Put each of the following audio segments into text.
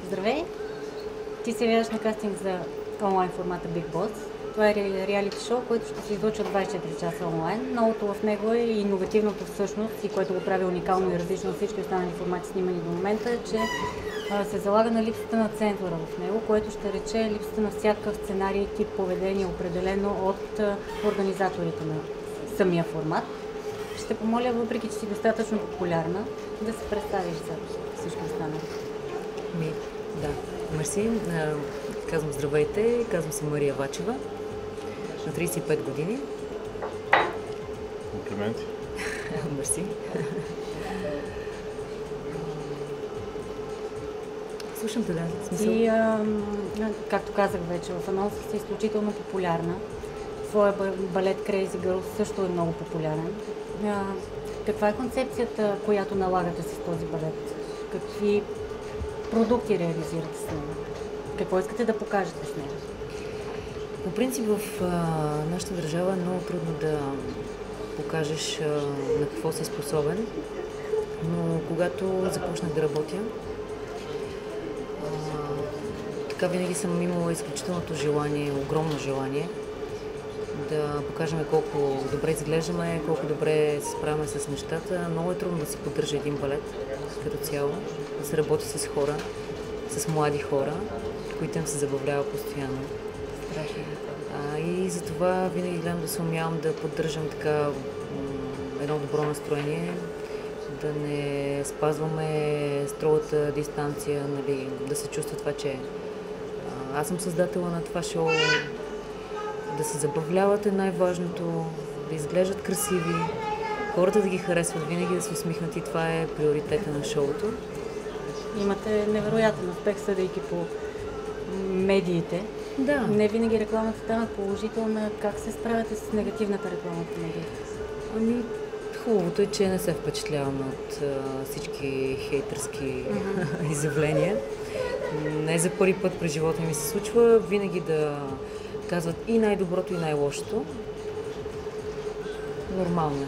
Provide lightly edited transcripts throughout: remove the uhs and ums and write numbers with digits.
Здравей! Ти се явяваш на кастинг за онлайн формата Big Boss. Това е реалити шоу, което ще се излучва 24 часа онлайн. Новото в него е и иновативното всъщност, и което го прави уникално и различно от всички останали формати снимани до момента, е, че се залага на липсата на цензура в него, което ще рече липсата на всякакъв сценарий, тип поведение, определено от организаторите на самия формат. Ще помоля, въпреки че си достатъчно популярна, да се представиш за всички останали. Да, мерси. Казвам здравейте, казвам се Мария Вачева, на 35 години. Комплименти. Мерси. Слушам те, да. Смисъл. И, както казах вече, в анонса си изключително популярна. Твоя балет Crazy Girl също е много популярен. Каква е концепцията, която налагате с този балет? Какви продукти реализирате с него? Какво искате да покажете с него? По принцип в нашата държава е много трудно да покажеш на какво си способен, но когато започнах да работя, така винаги съм имала изключителното желание, огромно желание да покажем колко добре изглеждаме, колко добре се справяме с нещата. Много е трудно да се поддържа един балет като цяло, да се работи с хора, с млади хора, които им се забавлява постоянно. И затова винаги гледам да се умявам да поддържам така едно добро настроение, да не спазваме строгата дистанция, нали, да се чувства това, че аз съм създатела на това шоу, да се забавляват е най-важното, да изглеждат красиви, хората да ги харесват, винаги да се усмихнат и това е приоритета на шоуто. Имате невероятен успех, съдейки по медиите. Да. Не винаги рекламата стана положителна. Как се справяте с негативната реклама по медиите? Хубавото е, че не се впечатляваме от всички хейтърски изявления. Не за първи път през живота ми се случва винаги да казват и най-доброто, и най-лошото. Нормално е.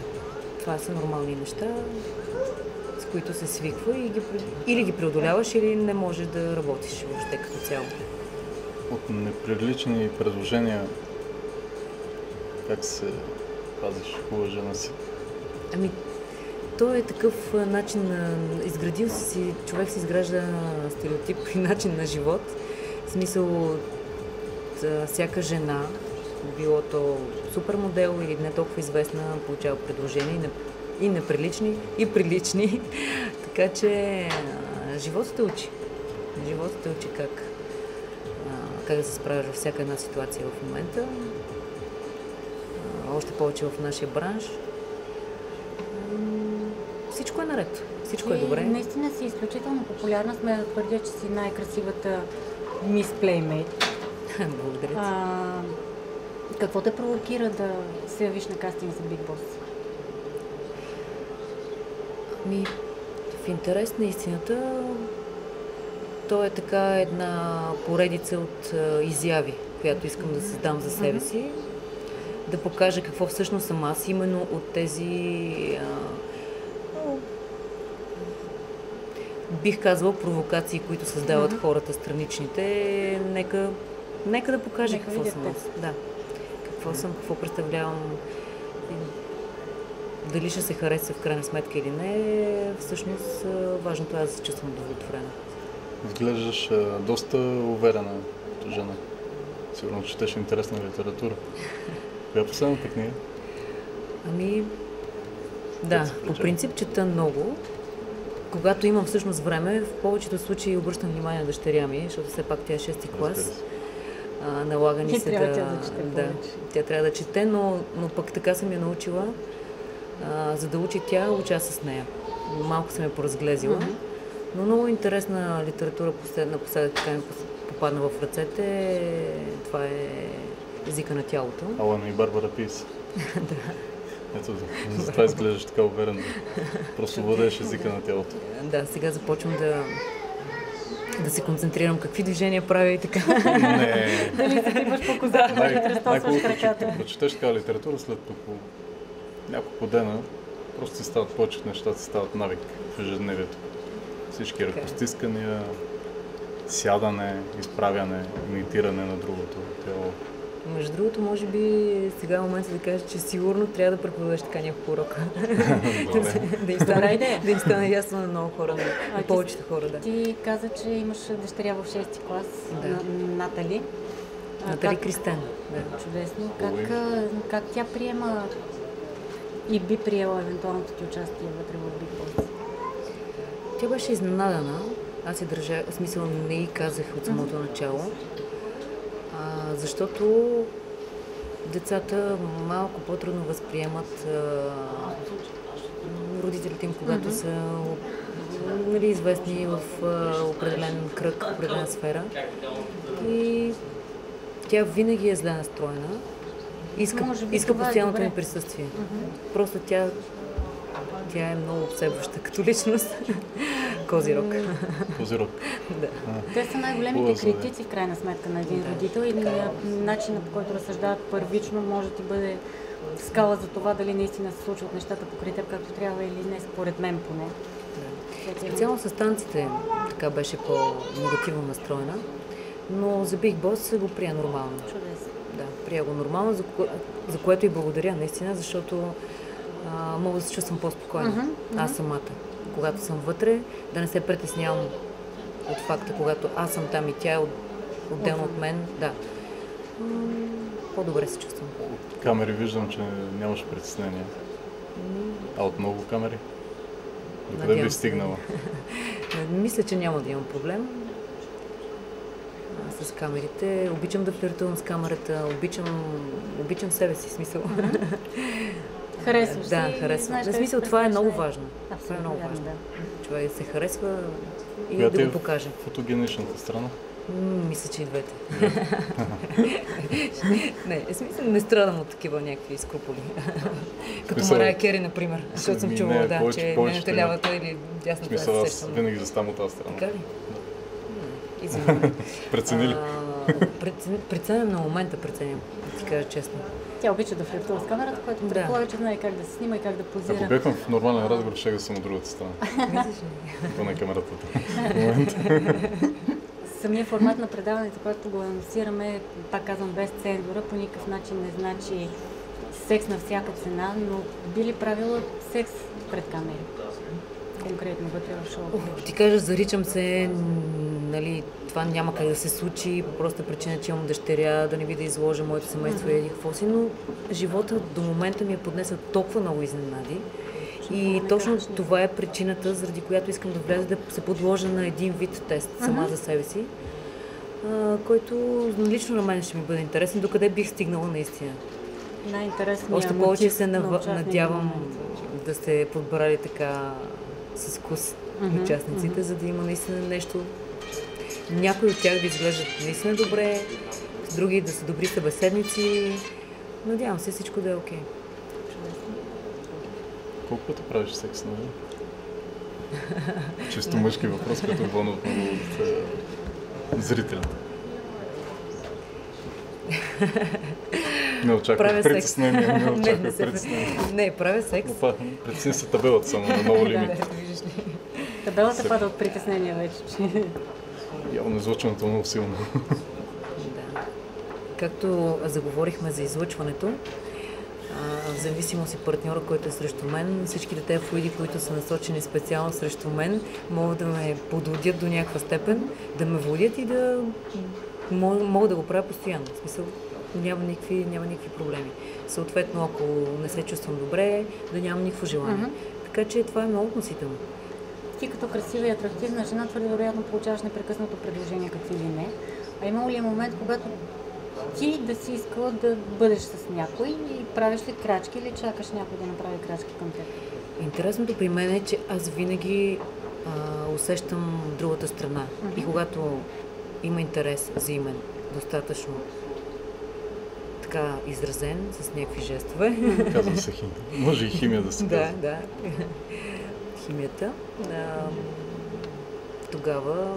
Това са нормални неща, с които се свиква и или ги преодоляваш, или не можеш да работиш въобще като цяло. От неприлични предложения, как се пазиш хубава жена си? То е такъв начин на... Изградил си, човек си изгражда стереотип и начин на живот. В смисъл, всяка жена, било то супермодел или не толкова известна, получава предложения и неприлични, и прилични. Така че животът те учи. Животът те учи как да се справиш във всяка една ситуация в момента. Още повече в нашия бранш. Всичко е наред. Всичко е добре. Наистина си изключително популярна. Сме да твърдя, че си най-красивата Miss Playmate. Благодаря. Какво те провокира да се явиш на кастинг за Big Boss? В интерес на истината, то е така една поредица от изяви, която искам да създам за себе си. Да покажа какво всъщност съм аз, именно от тези бих казала провокации, които създават хората страничните. Нека да покажа какво съм аз. Да. Какво съм, какво представлявам. Дали ще се хареса в крайна сметка или не, всъщност важното е да се чувствам удовлетворена. Изглеждаш доста уверена като жена. Сигурно четеш интересна литература. Коя последната книга? Да, по принцип чета много. Когато имам всъщност време, в повечето случаи обръщам внимание на дъщеря ми, защото все пак тя е 6-ти клас. Налага ни се тя трябва да чете, но пък така съм я научила. За да учи тя, уча с нея. Малко съм я поразглезила. Но много интересна литература напоследък така ми попадна в ръцете. Това е Езика на тялото. Алана и Барбара Пис. Да. Ето, за това изглеждаш така уверен. Просто владееш езика на тялото. Да, сега започвам да се концентрирам какви движения правя и така. Не. Дали се трипаш по козата, дали кръстосваш краката. Прочетеш така литература след няколко дена, просто си стават повече нещата, си стават навик в ежедневието. Всички ръкостискания, сядане, изправяне, имитиране на другото тяло. Между другото, може би сега е момента да кажа, че сигурно трябва да преподаваш така няколко урока. Да им стане ясно на много хора, на повечето хора. Да. Ти каза, че имаш дъщеря в 6-ти клас, Натали. Натали Кристен. Да. Чудесно. Как тя приема и би приела евентуалното ти участие вътре в Big Boss? Тя беше изненадана. Аз се държа, в смисъл не й казах от самото начало, защото децата малко по-трудно възприемат родителите им, когато са известни в определен кръг, определена сфера. И тя винаги е зле настроена. Иска постоянното ми присъствие. Просто тя е много обсебваща като личност. Козирог. Козирог. Да. Те са най-големите критици в крайна сметка на един родител и начинът, по който разсъждават първично, може да ти бъде скала за това дали наистина се случват нещата покрай теб както трябва или не, според мен поне. Да. Специално с танците така беше по-негативно настроена, но за Big Boss го прия нормално. Чудесно. Да, прия го нормално, за което и благодаря наистина, защото мога да се чувствам по-спокойна. Аз самата. Когато съм вътре, да не се притеснявам от факта, когато аз съм там и тя е отделно от мен. Да. По-добре се чувствам. От камери виждам, че нямаш притеснение. А от много камери? Докъде би стигнала? Мисля, че няма да имам проблем с камерите. Обичам да флиртувам с камерата, обичам себе си, смисъл. Харесваш си. Да, харесвам. В смисъл, това е много важно. Това е много важно. Да. Човек се харесва и Която да го покаже. Фотогеничната страна? Мисля, че и двете. Не страдам от такива някакви скрупули. Като Марая Кери, например. Защото съм чувала, че нейната лявата или дясната е съсещана. Аз винаги заставам от тази страна. Така ли? Извинявай. Прецени ли? Преценям на момента, преценям, да ти кажа честно. Тя обича да флиртува с камерата, което предполага, че знае как да се снима и как да позира. Ако бяхме в нормален разговор, ще да съм от другата страна. Мислиш ли? Поне камерата. Самия формат на предаването, което го анонсираме, пак казвам, без цензура, по никакъв начин не значи секс на всяка цена, но би ли правила секс пред камери? Конкретно вътре в шоу. Ти кажа, заричам се, нали, това няма как да се случи, по проста причина, че имам дъщеря, да не би да изложа моето семейство и какво си, но живота до момента ми е поднесъл толкова много изненади. И точно това е причината, заради която искам да вляза, да се подложа на един вид тест сама за себе си, който лично на мен ще ми бъде интересен, докъде бих стигнала наистина. Още повече се надявам да сте подбрали така с вкус участниците, за да има наистина нещо. Някои от тях да изглеждат наистина добре, други да са добри събеседници. Надявам се всичко да е окей. Колко пъти правиш секс, нали? Чисто мъжки въпрос, като вълна от много от зрителите. Не очаквах притеснение, не очаквах притеснение. Не, правя секс. Притесни се табелата само на ново лимит. Табелата пада от притеснение вече. Явно излъчването е много силно. Да. Както заговорихме за излъчването, в зависимост от партньора, който е срещу мен, всичките тези флуиди, които са насочени специално срещу мен, могат да ме подводят до някаква степен, да ме водят и да мога да го правя постоянно. В смисъл, няма никакви проблеми. Съответно, ако не се чувствам добре, да нямам никакво желание. Така че това е много относително. Ти като красива и атрактивна жена твърде вероятно получаваш непрекъснато предложения какви ли не. А имало ли е момент, когато ти да си искала да бъдеш с някой и правиш ли крачки или чакаш някой да направи крачки към теб? Интересното при мен е, че аз винаги усещам другата страна. И когато има интерес взаимен, достатъчно така изразен, с някакви жестове. Казва се химия. Може и химия да се казва. Да. Химията. Тогава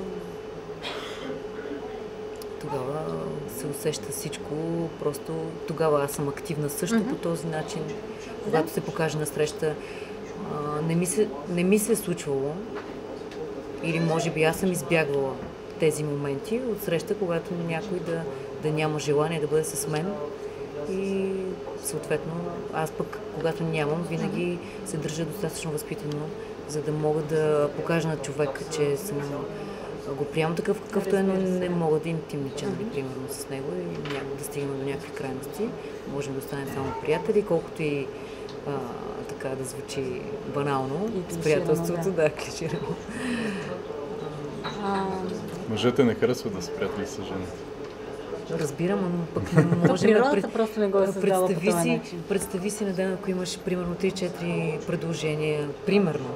се усеща всичко, просто тогава аз съм активна също по този начин. Когато се покаже на среща, не ми се е случвало, или може би аз съм избягвала тези моменти от среща, когато някой да няма желание да бъде с мен. И съответно, аз пък, когато нямам, винаги се държа достатъчно възпитано, за да мога да покажа на човек, че съм го приемам такъв какъвто е, но не мога да интимнича, нали, примерно с него и няма да стигнем до някакви крайности. Можем да останем само приятели, колкото и така да звучи банално с приятелството, да, клиширано. Мъжете не харесват да се приятели с жените. Разбирам, но пък не може природата просто не го е създала по този начин. Представи си на ден, ако имаш примерно 3-4 предложения, примерно,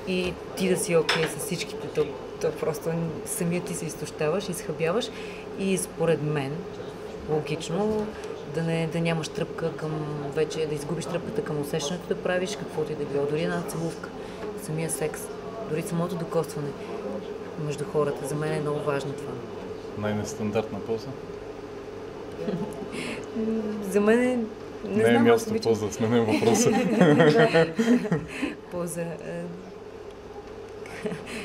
и ти да си окей с всичките, то просто самия ти се изтощаваш, изхабяваш и според мен, логично, да нямаш тръпка към вече, да изгубиш тръпката към усещането да правиш каквото и да било. Дори една целувка, самия секс, дори самото докосване между хората. За мен е много важно това. Най-нестандартна поза? За мен е... Не е място поза, да сменим въпроса. Поза...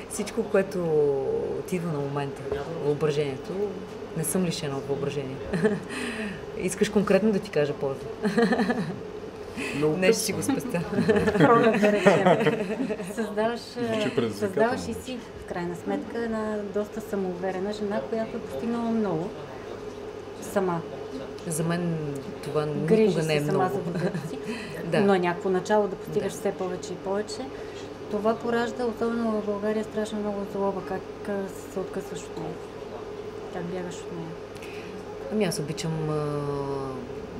Всичко, което ти идва на момента, въображението, не съм лишена от въображение. Искаш конкретно да ти кажа поза? Не, ще си го спестя. Пролет, да речем. Създаваш и си, в крайна сметка, една доста самоуверена жена, която е постигнала много сама. За мен това никога не е много. Сама за детето си, да. Но някакво начало да постигаш все повече и повече. Това поражда, особено в България, страшно много злоба. Как се откъсваш от нея? Как бягаш от нея? Ами аз обичам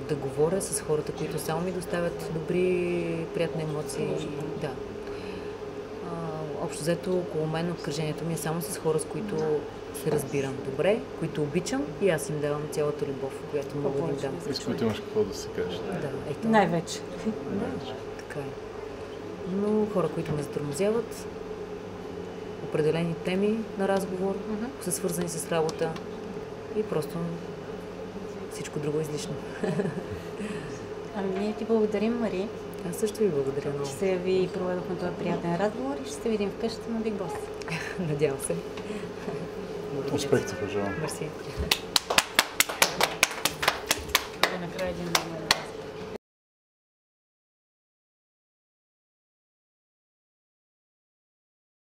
да говоря с хората, които само ми доставят добри, приятни емоции. Да. Общо взето, около мен обкръжението ми е само с хора, с които се разбирам добре, които обичам и аз им давам цялата любов, която мога да им дам. И с които имаш какво да си кажеш. Да, ето. Най-вече. Да, така е. Но хора, които ме затормозяват, определени теми на разговор, са свързани с работа и просто всичко друго е излишно. Ами ние ти благодарим, Мари. Аз също ви благодаря много. Ще се яви и проведохме този приятен разговор и ще се видим в къщата на Big Boss. Надявам се. Успех ти пожелавам. Мерси. Накрая един